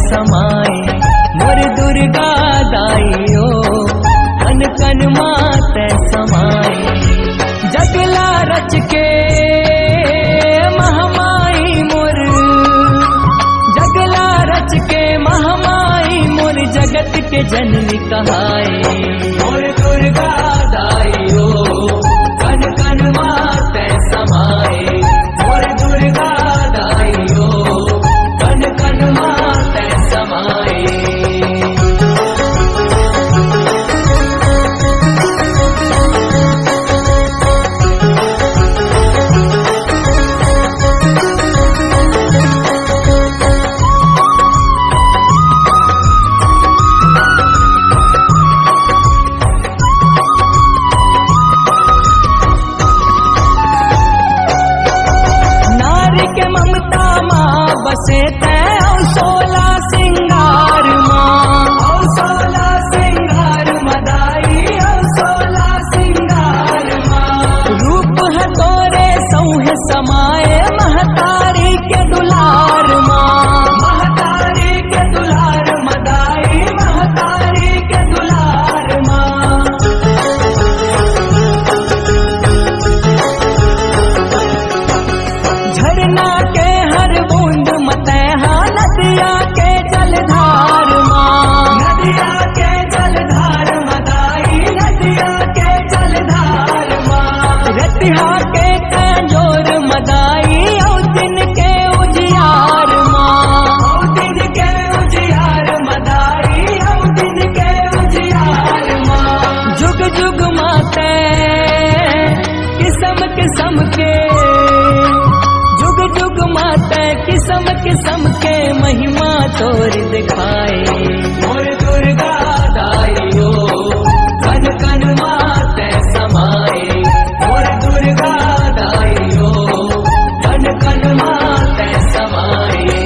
समाए मोर दुर्गा दाइयो कन कन माते समाए। जगला रच के महामाई मोर, जगला रच के महामाई मोर जगत के जननी कहाए मोर दुर्गा दाइयो कन कन माते समाए मोर दुर्गा दाइयो कन कन माते समाए। बसे तै औसोला सिंगार माँ, औसोला सिंगार मदाई औसोला सिंगार माँ। रूप है तोरे सौह समाए महतारी के दुलार माँ, महतारी के दुलार मदाई महतारी के दुलार माँ। झरना के हर बूंद नदिया के जलधार माँ, नदिया के जलधार मदाई नदिया के जलधार माँ। रतिहा के कंजोर मदाई औ दिन के उजियार माँ, औ दिन के उजियार मदाई औ दिन के उजियार माँ। जुग जुग माते किस्म किस्म के, जुग जुग माते किस्म किस्म के महिमा तोर दिखाए मोर दुर्गा दाइयो कन कन माते समाए मोर दुर्गा दाइयो कन कन माते समाए।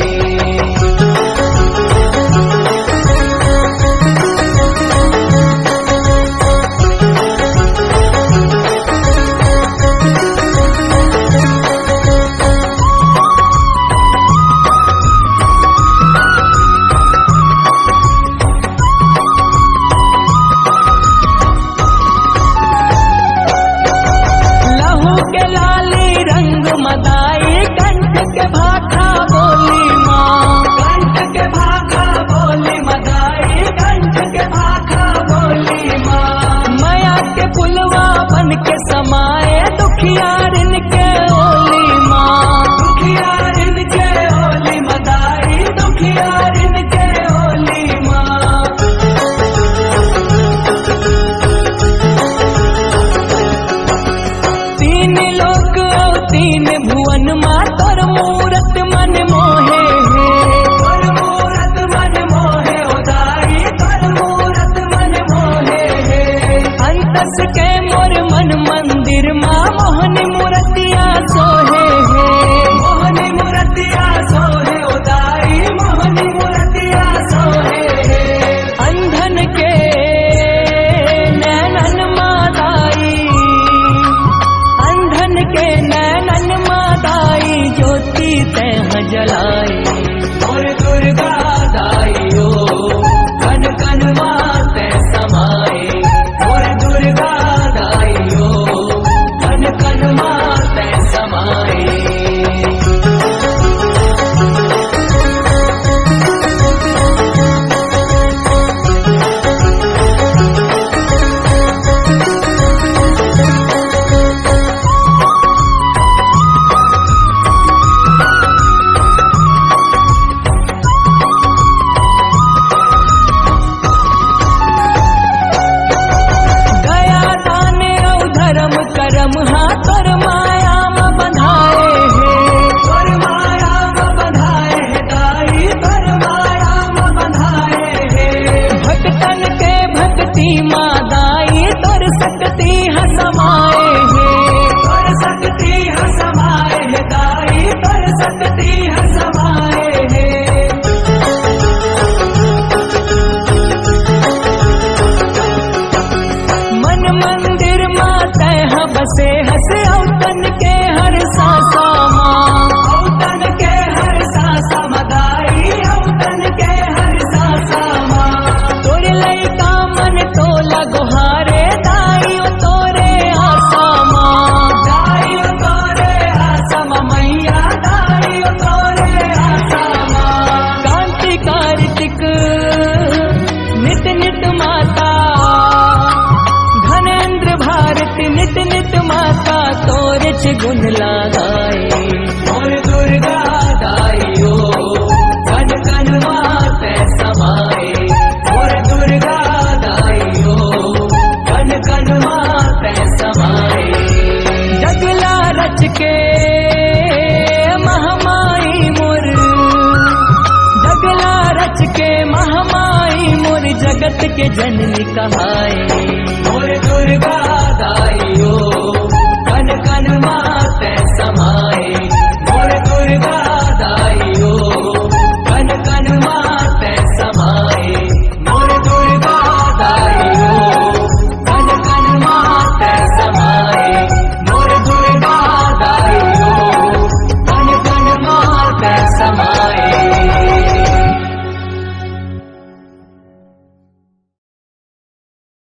के जननी कहाए।